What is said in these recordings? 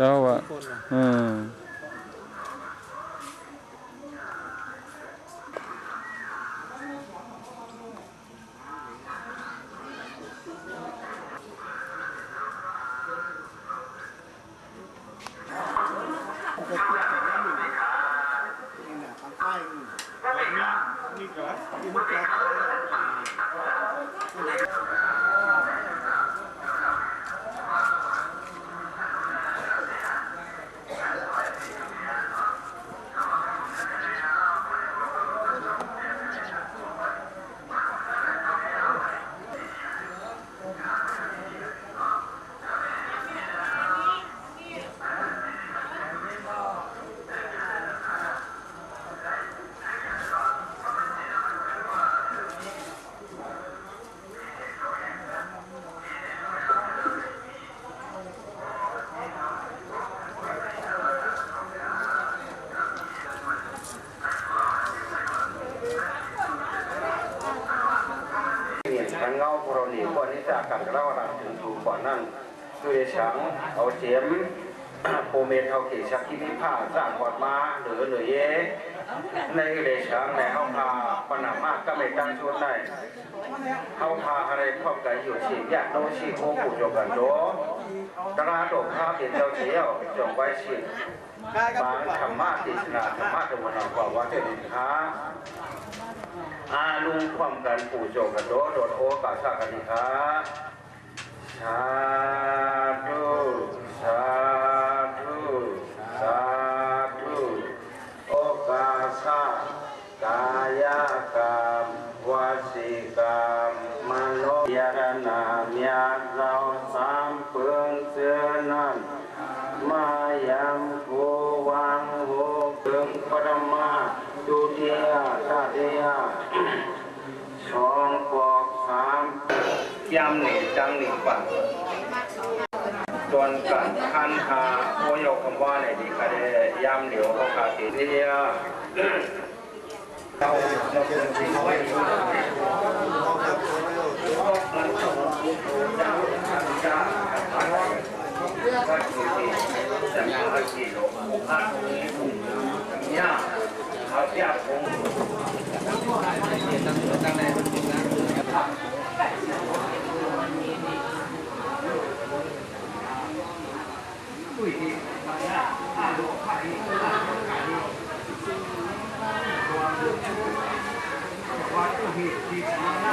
จ้าว่ะเงาโครนีก่อนนี้จากกันเล่าดังถึงถูกก่อนนั่นด้วยฉังเอาเจียมโปเมทเอาเกชักที่มีผ้าสร้างกอดมาหรือเหนือเย่ในเดชังในเข้าพาปนามากก็ไม่ตั้งชุดได้เข้าพาอะไรครอบใจอยู่ฉีกยากโนชีโคผูจกันโดตราดกข้าเป็นเจ้าเชี่ยวจงไว้ฉีกบางธรรมะติสนาธรรมะตะวันออกบอกว่าเจ้าดินค้าอาลุงความกันปู่โจกันโดโดดโอกาสากันดีครับสาธุสาธุสาธุโอกาสากายกรรมวสีกรรมมโนยานามยาเราสามเปืองเสือนั้นมายังภูวังโหเปืองปรมาดุเดียตาเดียสองปอกสามยำหนีจังหนีปังจนกันคันหาโอยกคำว่าในดีคดียำเหลียวเขาขาดตีเดียเราเป็นสิ่งไว้มันต้องจะจะก็คือที่จะมีอะไรที่เราพักเนี่ยเขาจะคงตั้งในตุ้ยที่มาเนี่ยดูไข่ว่าตุ้ยที่มาเนี่ย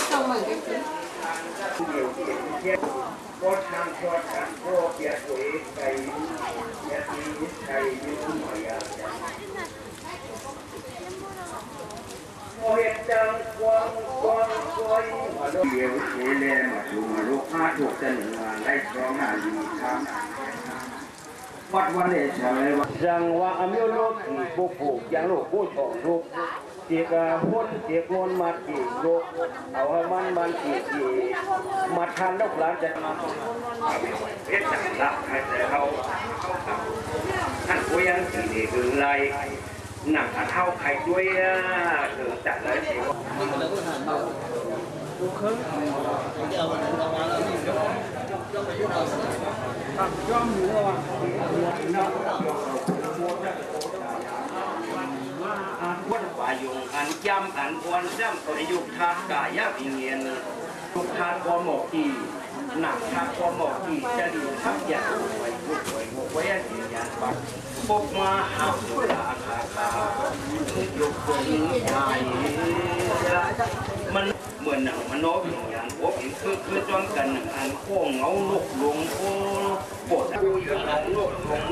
trong mày cái gìก็ทางชอดกันโคเปียตัวเองไปยาตีไทยยุ่งหน่อยโอเห็ดจังกวางมาลูกเดียวเฉลยมาดูมาลูกห้าถูกจะหนึ่งงานได้สองงานดีครับวัดวันเดชเลยว่าจังว่าอเมริกาผู้ผูกยังลูกผู้ชมลูกเจียกพ้นเจียกมนมากี่ลูกเอาให้มันกี่มาทานลูกหลานจะมาเพชรจังละให้แต่เขาท่านผู้ยังสี่นี่ถึงไรหนักเท่าใครด้วยถึงจัดเลยสิย่อมอยู่ว่าวัดป่ายุงอันย้ำอันอ้วนซ้ำตัวยุคทากายพิเงียนยุคทากอหมอกที่หนักทากอหมอกที่จะดูทับยาไว้ผู้ป่วยหมกไว้ยืนยันปัดปกมาหักตุลาคาคายุคคนใหญ่มันเหมือนหนังมโนอย่างพวกนี้คือจนกันอันโค้งเงาลูกหลงโอ้ปวดดูอย่างเงาลูกหลง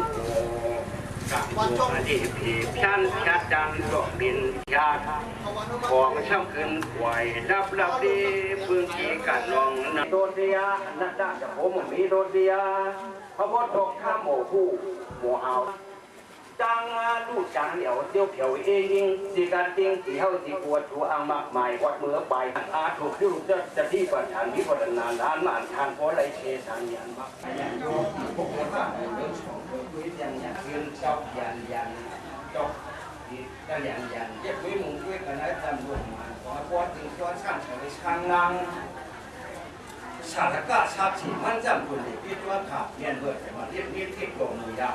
กับตัวอดีตผีชันชัดจันดอกบินยาของช่ำขึ้นไหวรับดีพื้นที่กันนองโดนเดียนัดด่าจะผมมีโดนเดียพระพุทธข้าหมู่ผู้หมู่เอา จังลูกจังเหลียวเตี้ยวเผียวเองสิการจริงสีเฮาสีปวดหัวอังมากมายวัดมือไปอาถูกที่ลูกจะที่ปัญหาที่ปัญหาล้านมานทานเพราะไรเชสังยันมากยันโยพวกเราเรื่องของยันยืนเจ้ายันเจ้าก็ยันเย็บวิมุงด้วยกันนะจำรวมมาขอพอถึงตัวช่างเฉยช่างนางชาติก้าชาติมันจำคนเด็กที่ตัวขาดเรียนเบิดแต่มาเรียกนี้ที่โกงมือยา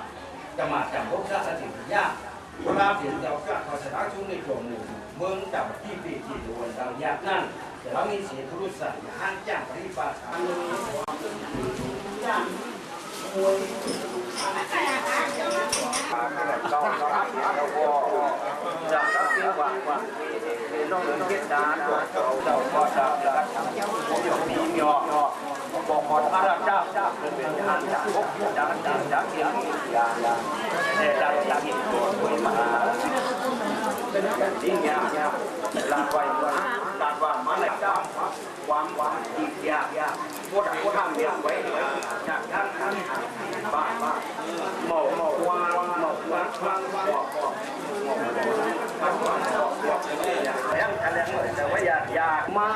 จะมาจำพวกชาติสิ่งยากเวลาเปลี่ยนเราก็เขาชนะช่วงในโกงมือเมืองจับที่ปีที่ดวนดังยากนั่นแต่เรามีเสียทุรุษย์ห้างจ้างปริบาชาย่างมวยจากนักเรียนว่าน้องเรียนเกียรติการเราพอจะผมอยู่ปีเดียวบอกขอพระราชาเป็นทางจากพวกจากเสียงอย่างแต่จากอินโดนีเซียมาเป็นการดิ้งยากลาไว้การว่ามาเลยจ้าความดียากพวกทำเรียนไว้จากท่านบ้าหมอกวางยังแถลงเลยแต่ว่าอยากมา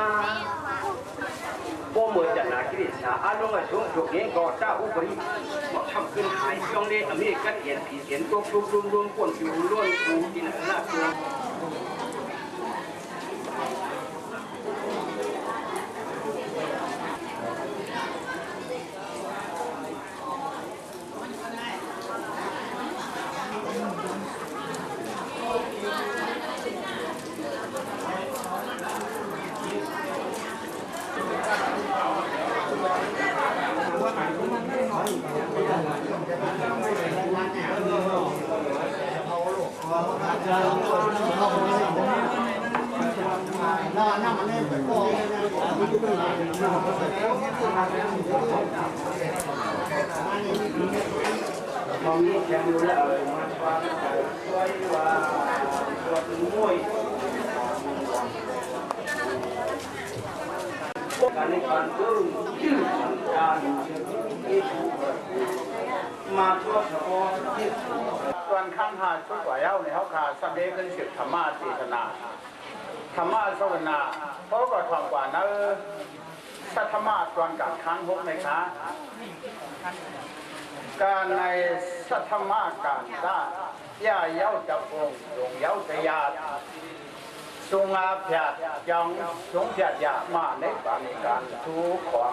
พวกมือจัดหนากิริชาอารมณ์ช่วงจุกนี้ก็เจ้าอุปริมาทำขึ้นหายช่วงนี้อเมริกันเห็นผีเห็นตัวรวมคนอยู่ล้วนกูกินหน้าตัวมองนี่แข็งอยู่แล้วมันฟังสวยว่าตัวมวยการในการเพิ่มชื่อการมาทั่วสมองที่ส่วนข้างหาช่วยกว่าเย้าในเขาขาดสัมเด็จขึ้นสิบธรรมะเทศนาธรรมะสวนาเพราะก็ทำกว่านั้นสัทธรรมะตอนการค้างพกในค้าการในสัทธรรมะการได้ย่าเย้าจะปงลงเย้าจะยาทรงอาเพียรยังทรงเพียรยามาในปานการทุกขอ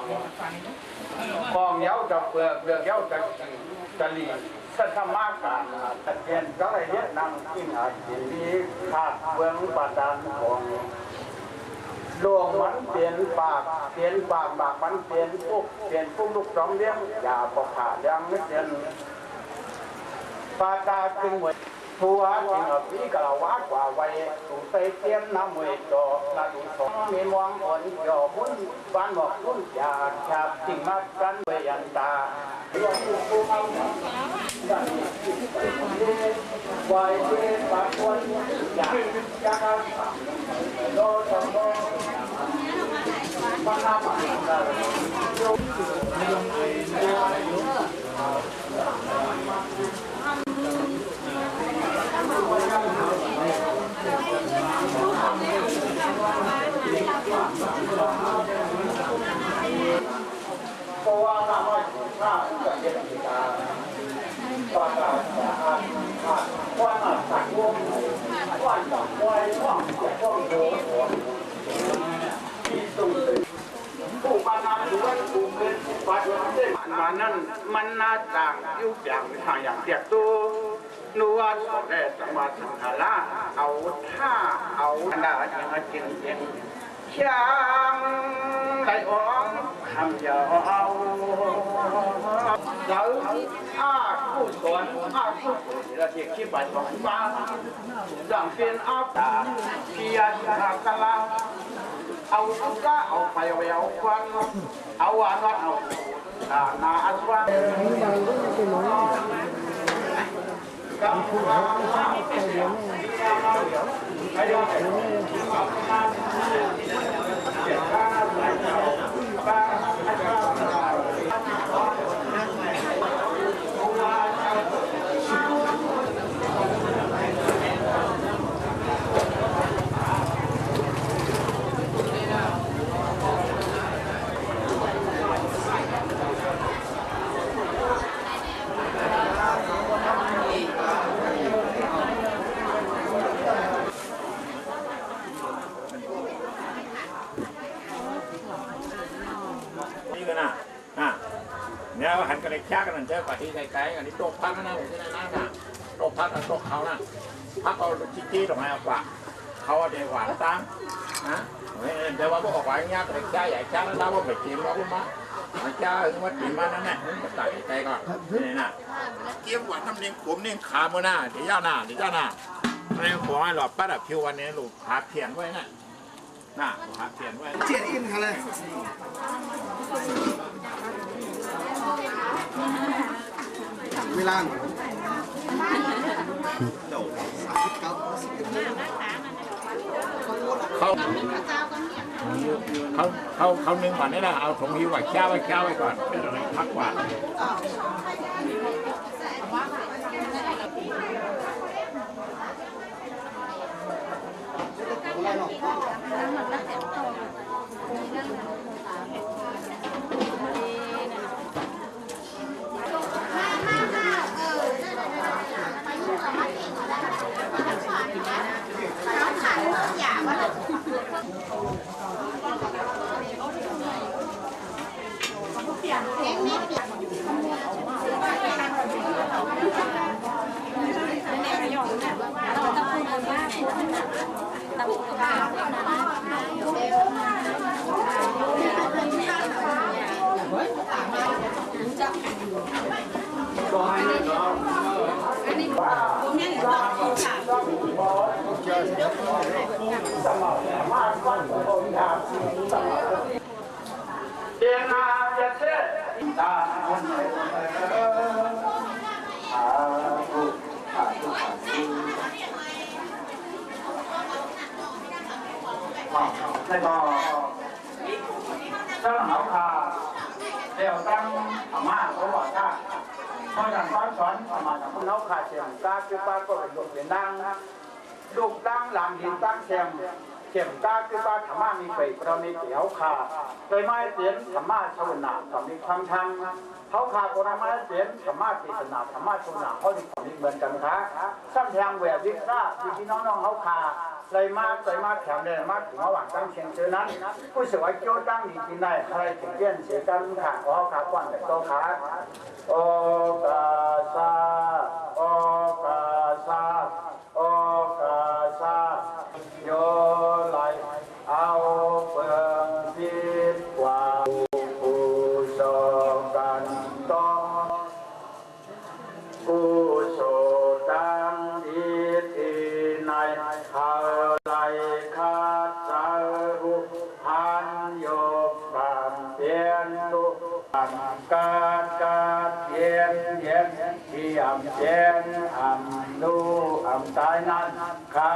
งเย้าจะเปลือกเลือกเย้าจะลีสัทธรรมะการตัดเปลี่ยนก็เลยเรียกนำที่หาจิตนี้ขาดเบื้องบาดาลของดวงมันเปลี่ยนปากบากมันเปลี่ยนปุ๊กลูกสองเลี้ยงอย่าปอกขายังไม่เปลี่ยนปากตาจึงเหมือนทัวจริงพี่กล่าวว่ากว่าไว้ถูใส่เตียมน้ำเวทจอละดูสองมีมองอ่อนจ่อมุนบ้านบอกรุ่นอยากฉาบจริงมากันเวยันตาไว้เวปากคนอยากโดนสมบูรณ์บ้านน้ำเพราะว่าน้ำน้อยข้าวก็เย็นดีการตอนเราจะว่าตัดวงว่าตัดไว้ว่าโดนที่สุดผู้มานาด้วยผู้เป็นปัจจุบันมานั้นมันน่าต่างยุบอย่างทางอย่างเดียดตัวนัวแต่จังหวัดสังขารเอาท่าเอาขนาดอย่างจริงช่างไก่อ้อมคำยาวเราผู้สอนผู้เราเทียบขี้ไปสองบ้านดังเป็นอาตาเพียรหากลาเอาก็เอาไปเอาควันเอาหวานเอานาอัศวะกับผู้ว่าไปดู ก็เลยชักกันนั่นเจอกว่าที่ไกลๆกันนี่โต๊ะพักนะผมที่นั่นนะโต๊ะพักกับโต๊ะเขานะพักเอาจี้ๆตรงไหนเอากว่าเขาเดี๋ยวหวานตั้งนะเดี๋ยวว่าพวกออกหวานยากเลยจ้าใหญ่จ้าแล้วเราไปกินเราก็มาจ้าถึงว่ากินมานั่นแหละมันตัดใจก่อนนี่นะเกี่ยวหวานน้ำเลี้ยงผมเนี่ยขาโมหน้าเดี๋ยวย่าหน้าเรื่องของไอ้หลอดป้าดับคิววันนี้ลูกหาเพียนไว้น่ะหาเพียนไว้เจียนอินค่ะเลยเวลาเดี๋ยวเขานึ่งก่อนนี่แหละเอาถุงหิ้วไว้แก้วไว้ก่อนเป็นอะไรพักกว่าเดียนาจะเช็ดตาคนไหนแล้วก็เจ้าหน้าคาเดี๋ยวตั้งอาม่าเขาบอกว่าพอจากสอนอาม่าจากคนเขาขาดเสียงกาคือป้าก็เป็นลูกเป็นดังลูกดังหลังดินตั้งเสียงกาคือป้าธรรมะมีไปเรามีเกี่ยวขาโดยไม่เสียนธรรมะชาวนาทำมีความชังเขาขาโบราณมาเสียนธรรมะศาสนาธรรมะชาวนาเขาดีของนี้เหมือนกันค่ะซ้ำแทงแหวกวิซ่าพี่น้องเขาขาเลยมาแถมเลยมาถึงระหว่างตั้งเชียงเจอนั้นผู้สวยโจ้ตั้งดีที่ไหนใครถึงเยี่ยนเสียกันขาขากว้างแต่โตขาโอกาซาโอกาซาโอกาซาโยไหลเอาเปิงพิษกว่าผู้สกันต้องผู้โสดังดีที่ในเขาไหลขาดใจหุหันโยบานเปลี่ยนตุอันการเย็นที่เย็นดูตายนั้นขั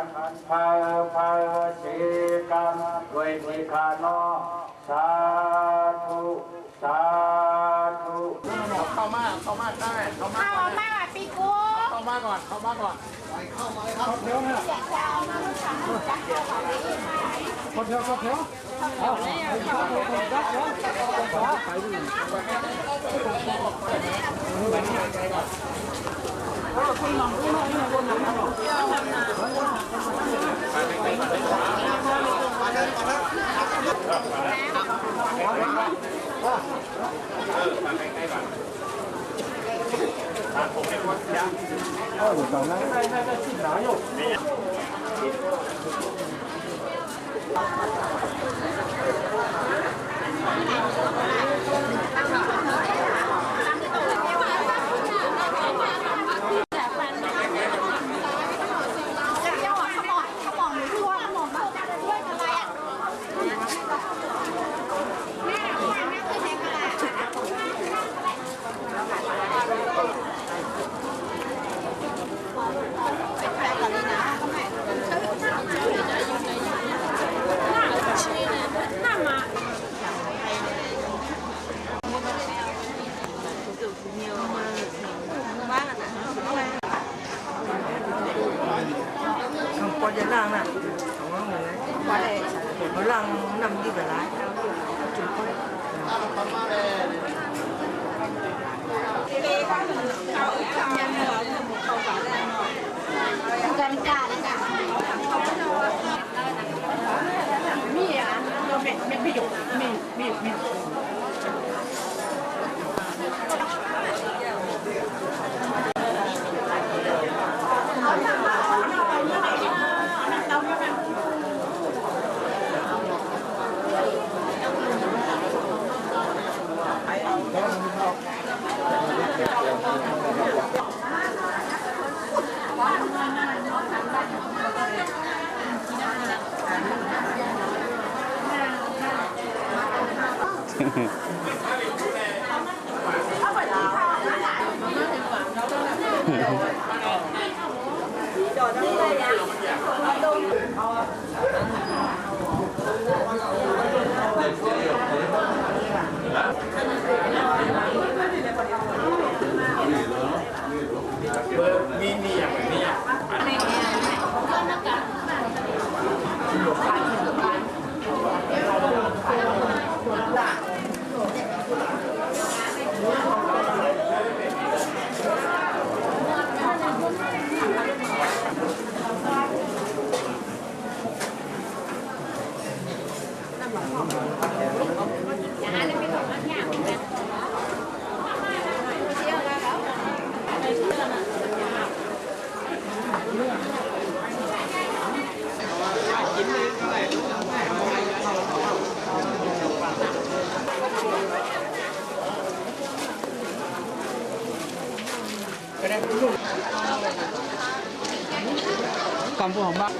นพาสีกันด้วยที่ขานอสาธุเข้ามาได้เข้ามาปีกู เข้ามาก่อนเดี๋ยวนะคนเดียวตอนนั้นได้ชิ้นหนาอยู่có dân làng nè, không có người đấy, qua đây, có làng nằm đi về lái, chúng tôi. Gần cả đấy cả. Mì à, mình ví dụ mình มีอย่างแบบนี้กำปูของบ้าน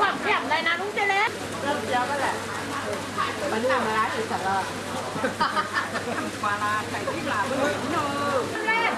ความแข็งเลยนะลุงเจเล็กเริ่มเจียวก็แหละมันทำอะไรอีกสักรอบปลาไข่ที่ปลาไม่รู้เนอะเล่น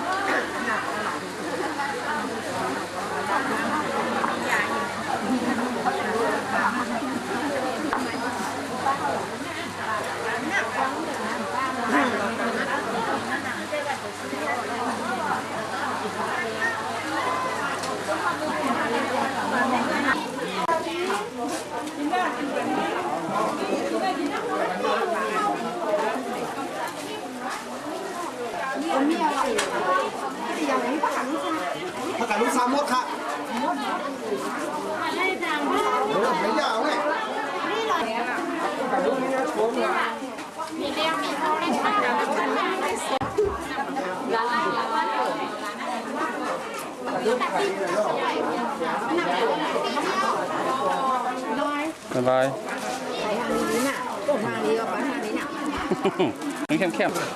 ผักกาดลูกสามมดค่ะไม่ยาวเลยผักกาดลูกนี่นะชมนะมีเดียวมีโทรเล่นข้าวแล้วก็มาได้เสียละลายละลายบ๊ายบาย ใส่ทางนี้น่ะตรงทางนี้กับทางนี้น่ะ มันเข้ม มันเทียบกัน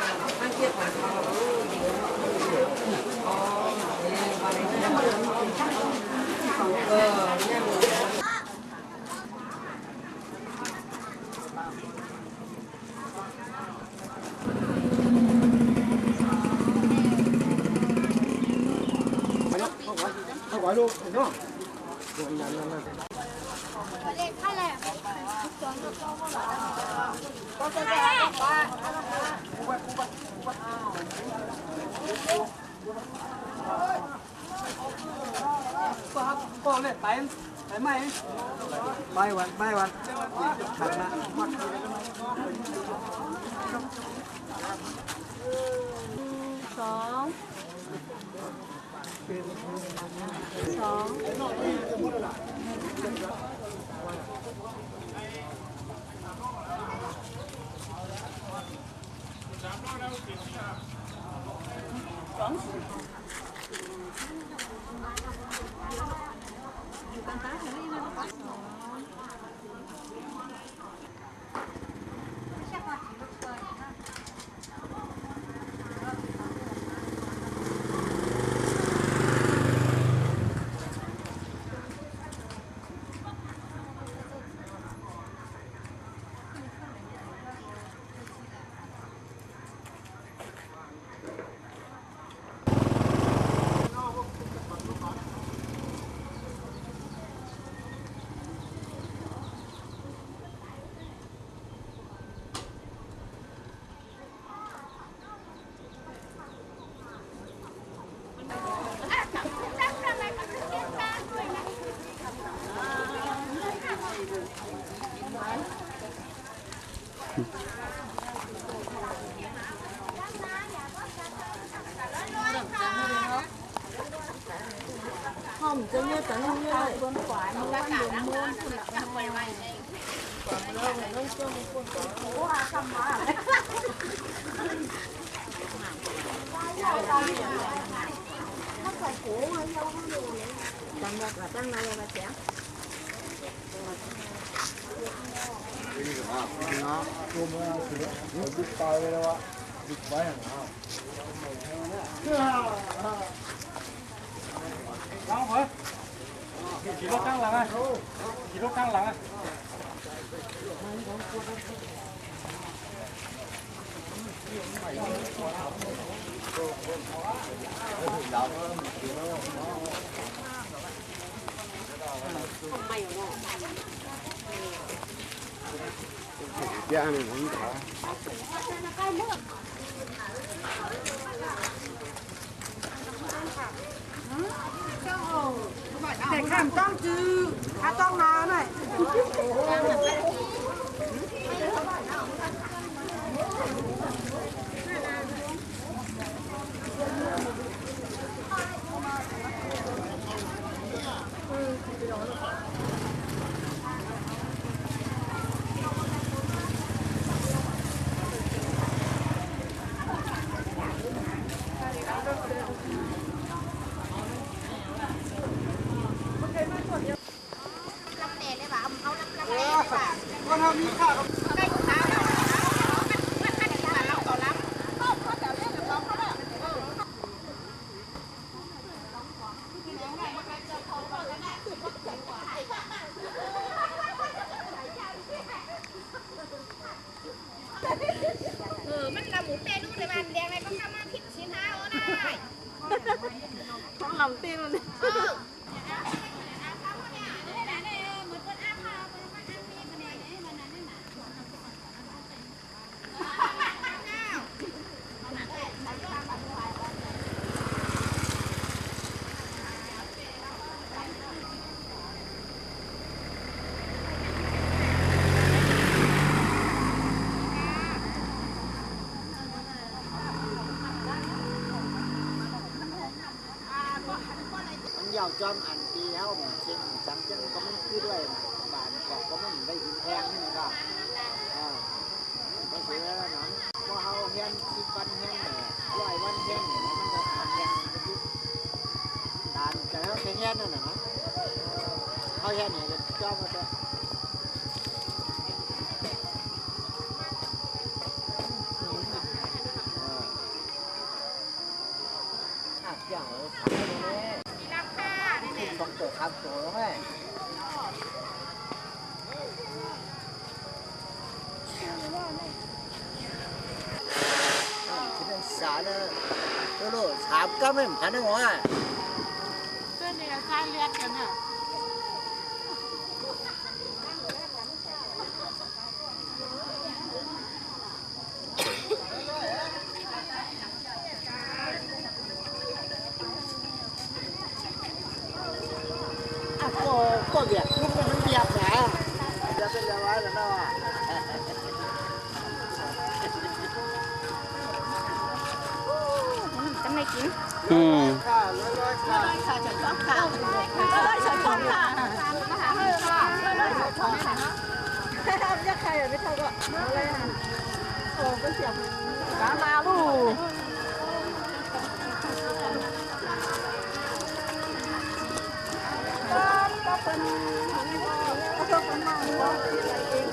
không cho như tận như này con quả nó ăn nhiều môn thì là ăn quay quay còn lâu này nó cho một con cố à không mà nó phải cố hay đâu không được tăng ra là tăng này là sẽ nó cơm nó bít tay đây đâu ạ bít váy hả Không phải. Chỉ lúc căng lặng à. Chỉ lúc căng lặng à. dạ này cũng có để khámต้องจื้อถ้าต้องมาหน่อย con hâm như khácมันละหมูเต้ดูในบ้านแดงอะไรก็ทำมาผิดชิ้นห้าได้ ต้องลำตีนมัน มันยาวจอมอันปีแล้วมันเชียงจังจังก็มันคือด้วยบานกอกก็มันได้ยินแทงนี่ก็ก็เสียแล้วนะพอเขาเฮียน10 วันเฮียน100 วันเฮียนมันก็ทำแทงมันก็ตามแต่เขาเฮียนนั่นน่ะนะเขาเฮียนนี่ก็จอมมาแต่อย่างเลยทำให้ดูเลยต้องเปิดทำตัวแล้วแม่ที่นั่นสาเลยตัวโลสามก็ไม่ผ่านได้หรอเพื่อนเนี่ยการเรี ดกันอ่ะก็เบียดลูกมันเบียดแหมจะเป็นยังไงล่ะเนาะ จะไม่กิน ค่ะร้อยค่ะ ค่ะฉันต้องค่ะฉันต้องค่ะมาหาเธอค่ะฉันต้องค่ะจะใครไม่เท่าก็อะไรอ่ะโอ้เป็นเสียงมาลูกก็เป็นก็เป็นมาลูก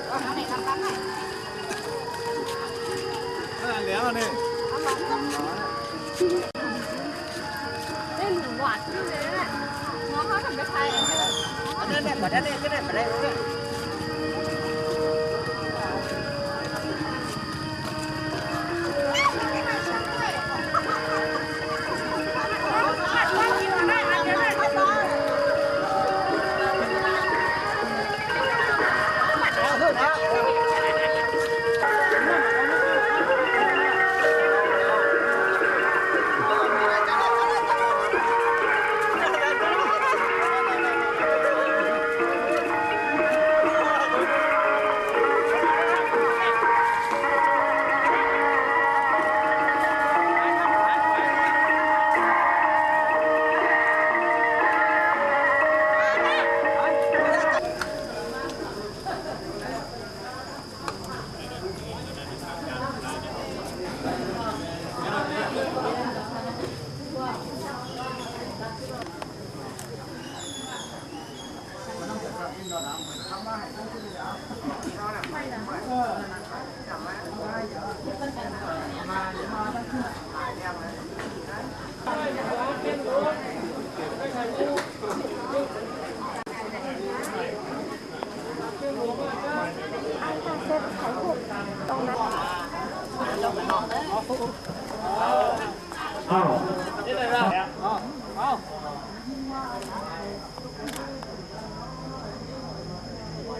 เอาไหนทำกันไหน แล้วนี่ ได้หนูหวานขึ้นเลยนะน้องเขาทำไปไทยอันนี้ อันนั้นเนี่ยมาได้เนี่ยก็ได้มาได้เลย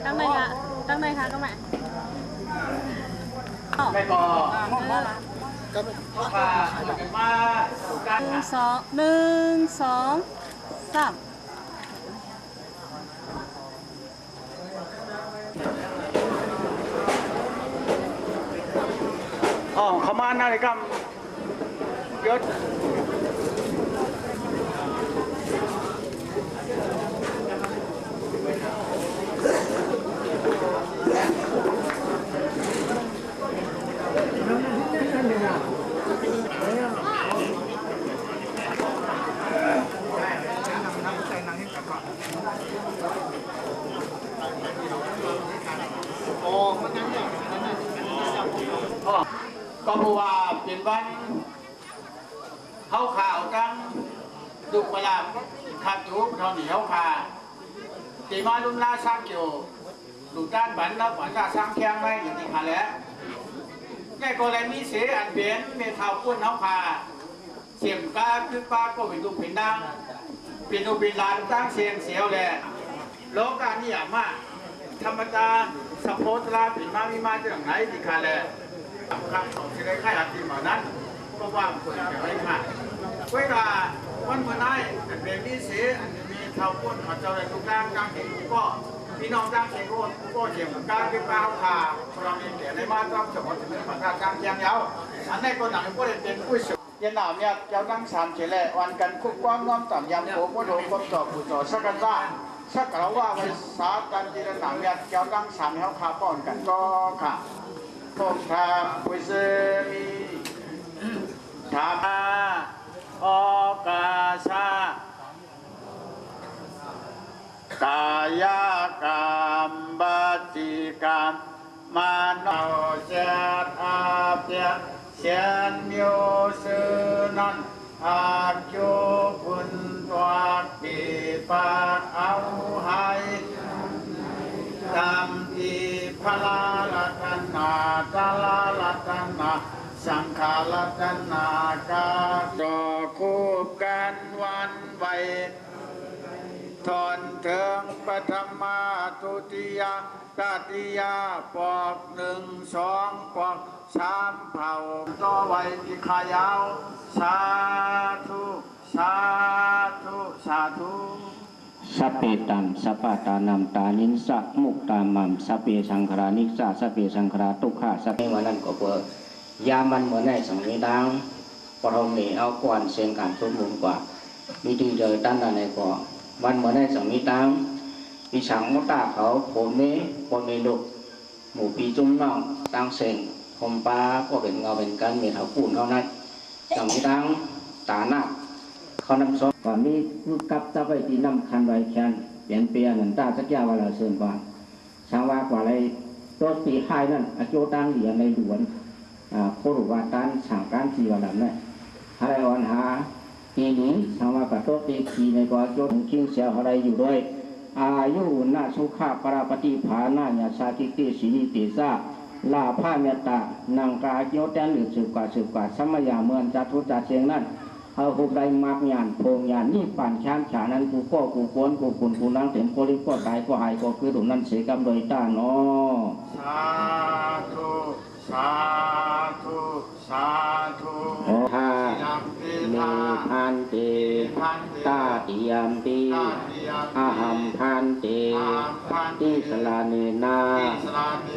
ตั้งไหนคะตั้งไหนคะก็มา ไม่ก็ ก็เป็น มามาสู่การ 1 2 3 อ๋อเขามาหน้าเลยครับเยอะ ก็เพราะว่าเป็นวันเข้าข่าวจังดุเวลาขัดรูปเท่านี้เข้าข่าตีมาลุ่มล่าสร้างเกี่ยวดูด้านบันแล้วบันจะสร้างแข้งไว้อย่างที่ขาแล้วแม่ก็เลยมีเสียอันเปลี่ยนเมทาพุ่นเข้าข่าเสียงกาคือป้าก็เป็นดูเป็นดังเป็นดูเป็นลานตั้งเสียงเสียวแหละโลกการนี่อย่างมากธรรมดาสปอร์ตลาเป็นมามีมาจากไหนที่ขาแล้วข้างของที่ได้ค่ายอาทีมานั้นก็ว่างเปิดไว้ค่ะเวลาวันเมื่อไหร่เป็นนี้เสียมีเท่าพุ่นเขาจะได้ทุกด้านกลางเห็นก็พี่น้องกลางเห็นก็เกี่ยวกับการเป็นปลาขาเรามีเกี่ยวในมาต้องสมมติเป็นปลากลางเชียงยาวอันนี้ก็หนังก็ได้เป็นผู้สุยันหนาวเนี่ยเจ้าตั้ง3เฉลวันกันคุกกว้างน้อมต่ำยำโผล่ก็โดนก็ต่อผู้ต่อสักกันว่าสักเราว่าไว้สากันจีนหนังเนี่ยเจ้าตั้ง3เขาขาป้อนกันก็ค่ะพวกทาปุยเซมีธามาออกาชากายกรรมบัจิกรรมมาโนเจตอาเปียเชียนมิวสืนันอาจูบุญตัวปีปากเอาให้ตามที่พลาลัตนาตาลาลัตนาสังขารลัตนากาต่อคู่กันวันไว้ ทนเถิงปฐมาตุติยาตติยาปอกหนึ่งสองปอกสามเผ่าต่อไว้ที่ขายาวสาธุสาธุสาธุสัพเพตัมสัพพตานัมตานิสะมุกตามัมสัพเพสังขารานิสะสัพเพสังขาราทุกขาสัพเพวันนั้นก็เปิดยามันเหมือนในสังเวดังปรมเนเอาก่อนเสียงการสมบูรณ์กว่ามีดีเจอตั้งแต่ในก่อวันเหมือนในสังเวดังปีฉังมุตตาเขาผมเมลุกหมู่ปีจุ้มน้องตั้งเสียงคมปลาก็เป็นเงาเป็นกันมีเท้าปูนเท่านั้นสังเวดังตาหนักเขานำซ้อมก่อนนี้คือกับตะไว้ที่นำคันไว้แคนเปลี่ยนเปลี่ยนหนันตาสักยาวเราเสื่อมก่อนช่างว่ากว่าอะไรตัวปีไข่นั่นอโจตังเหลียในหลวนโครุวาตันช่างการทีวันนั้นอะไรวันหาปีนี้ช่างว่ากับตัวปีขีในก่อโจถึงคิงเสียอะไรอยู่ด้วยอายุนาสุขาปราปฏิภาณาญาชาติติสีนิติสาลาภาเมตตานังกาโยแตนหรือสืบกว่าสมัยเมืองจัตุจัดเชียงนั้นเอาผู้ใดมากญาณโพงญาณนี่ป่านช้างฉานั้นกูก็กูควรกูคุณกูนั่งเต็มโพลิก็ตายก็หายก็คือตรงนั้นเสียกรรมโดยต้านเนาะสาธุสาธุสาธุทามีพันเตตาติยมปีอาหัมพันเตติสลาเนนา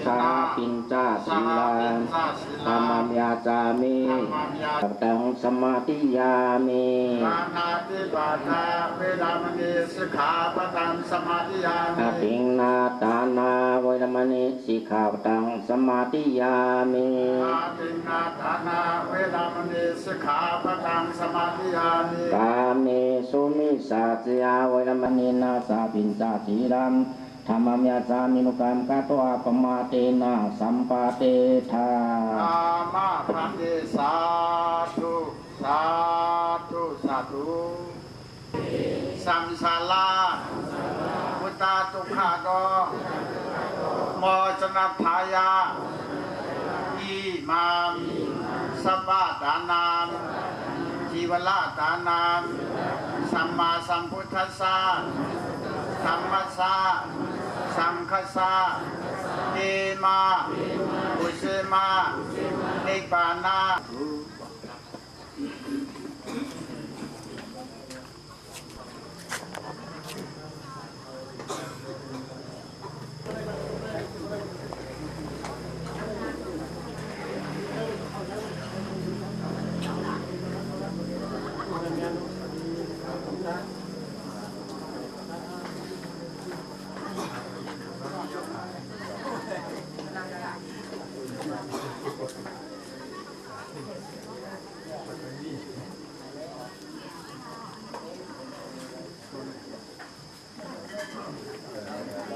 สาปินจาศิลาธรรมยาจามิตังสมาธิยามินาติปาทาเวรามณีสิกขาปตังสมาธิยามิปิงนาตานาเวรามณีสิกขาปตังสมาธิยามิปิงนาตานาเวรามณีสิกขาปตังสมาธิยามิกาเมสุมิสาจยาเวรามณีนาสาปินจาสีรัมธรรมยาจามินุกรรมกาตัวปมาเตนะสัมปาเตธาอามาพันเตสาธุสาธุสาธุสัมสาลาพุทธาตุขาโกโมจนัทายาอิมามสัพพะดานามจีวลาดานามสัมมาสัมพุทธัสสะธัมมัสสะสังฆัสสะเอมาอุเสมานิพพานา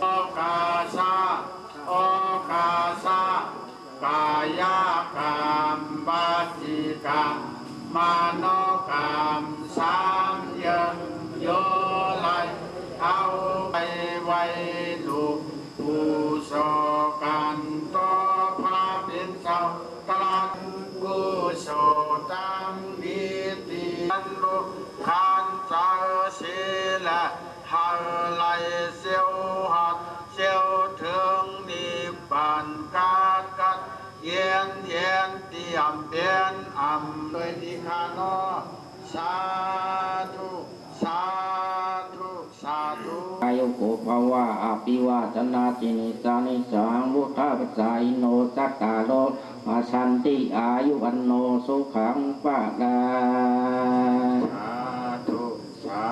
โอกาสะโอกาสะกายกรรมวจีกรรมมโนกรรมสังเยโยไลเอาไปไว้ลูกผู้โศกันต่อพระเป็นเจ้าตรัสกุศลตังนิติลุขันเจ้าศิลาหาไลเสียวหัดเสียวถึงนิพพานกัดเย็นเตียมเปลี่ยนโดยที่ข้าน้อสาธุสาธุสาธุอายุโกภาวะอภิวาทนาจินิสานิสังวุฒาปัจจายโนจัตตาโลมาสันติอายุวันโนสุขังปะลาสาธุสา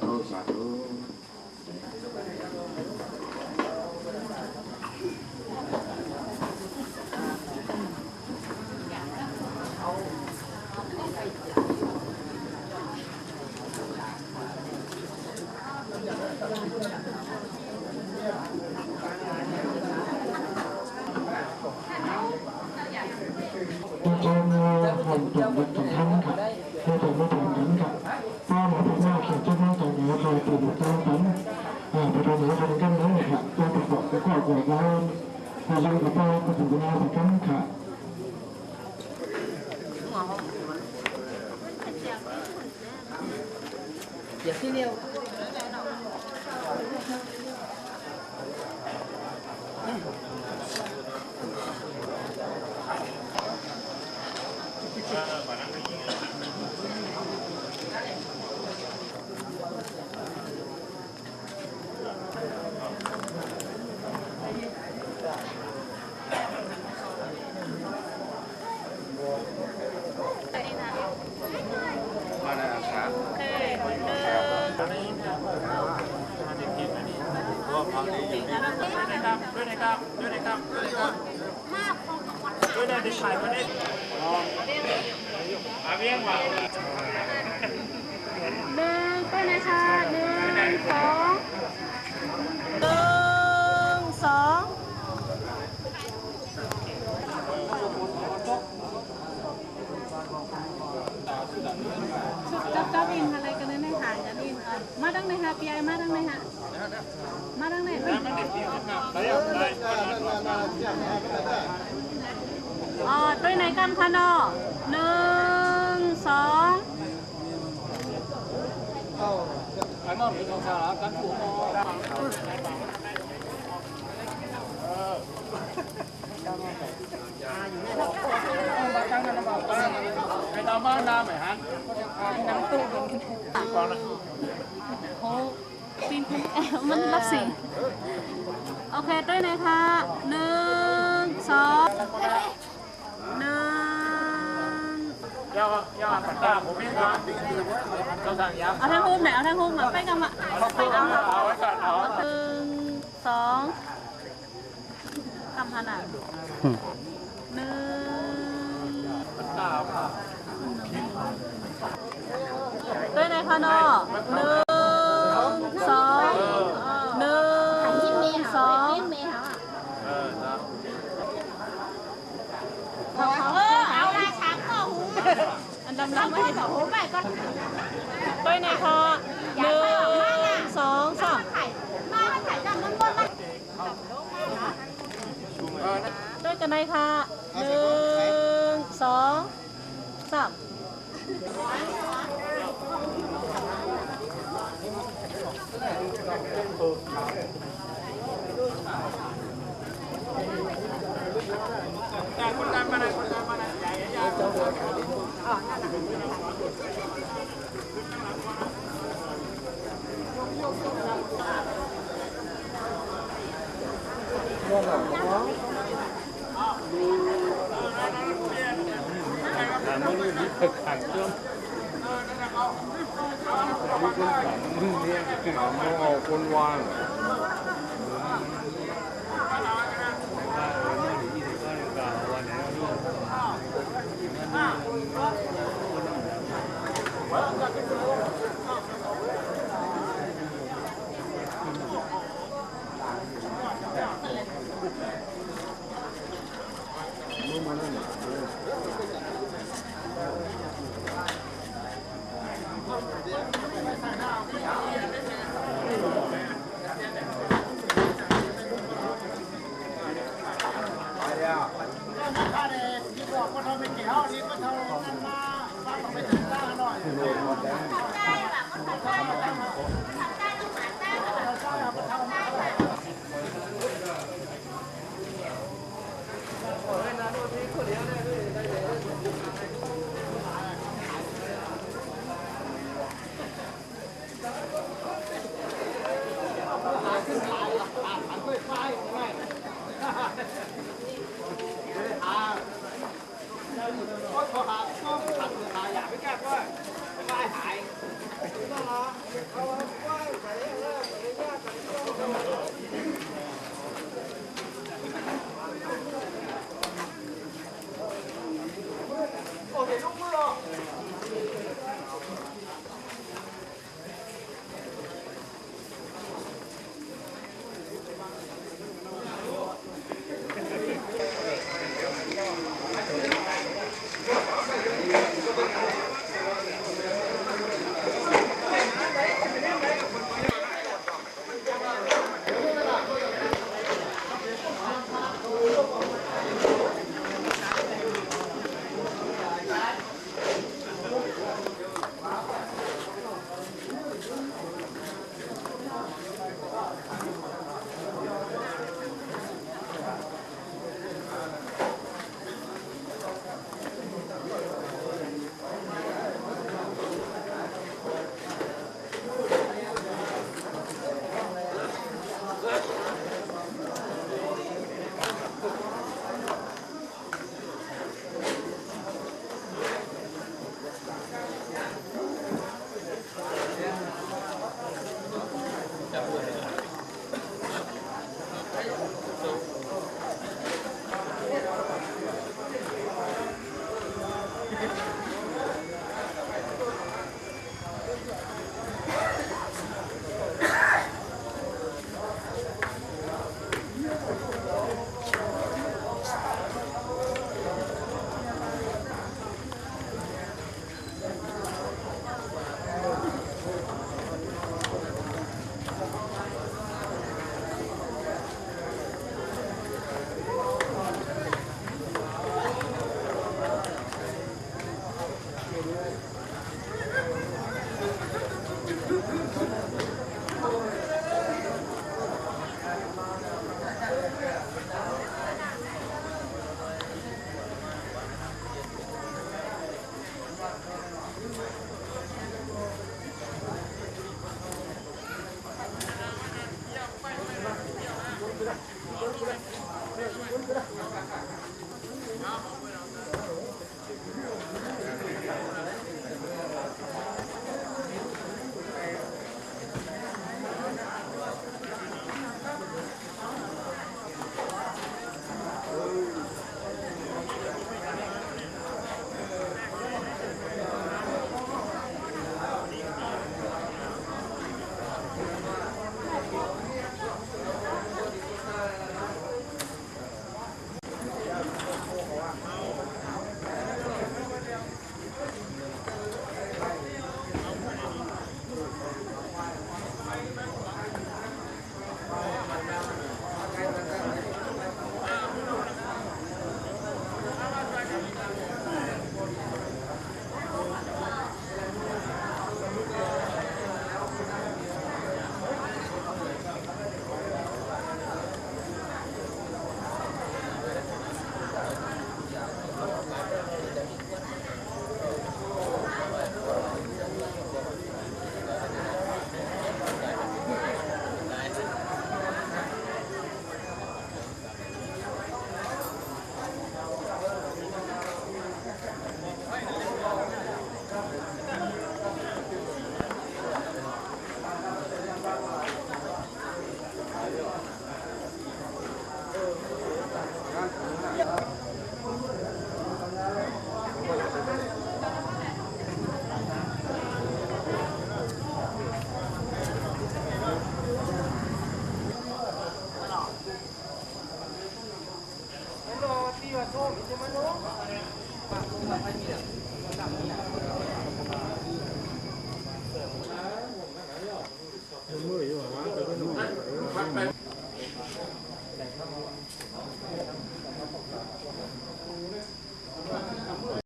ธุสาธุ ผมถูกถูกทั้งครับคือผมไม่ถูกทั้งครับป้าหมอผมว่าเขียนเจ้าหน้าตัวนี้เคยถูกต้องทั้งไปทำหนูทำกันนั้นนะครับตัวประกอบประกอบหัวเราเราเรียกว่าประตูนาประกันค่ะเดี๋ยวที่เร็ว เจ้าอินอะไรกันเนี่ยค่ะจะอินมาดังไหนคะพี่ไอมาดังไหนคะมาดังไหนด้วยไหนกันคะเนาะ1 2 อันนั้นเป็นของสาระการผูกคอตั้งกันมาไอ้ดาวบ้านน้ำไหมฮะน้ำตู้ก่อนนะ โอ้ปีนคุณมันรับสิโอเคด้วยไหนคะ1 2 1ย่าปัดตาผมไม่ครับเราสั่งย้ำ เอาทั้งหุ้มไหนเอาทั้งหุ้มมาไปกันมาไปเอาเอาไว้ก่อนเอา 1 2ทำขนาด1 ตาค่ะ ด้วยไหนคะเนาะ1 2 1 2เอาละช้างก็หู อันดำๆไม่ได้ หูไปก็ ด้วยไหนคะ1 2 3 ถ่ายมาถ่ายจำมันบนมา ด้วยกันไหนคะ1 2 3คนการมาไหนคนการมาไหนใหญ่ใหญ่ มันนี่มีขังเครื่องมีคนขังมึงเนี่ยขังมึงเอาคนวางเ ที่ว่าโชคใช่ไหมลูก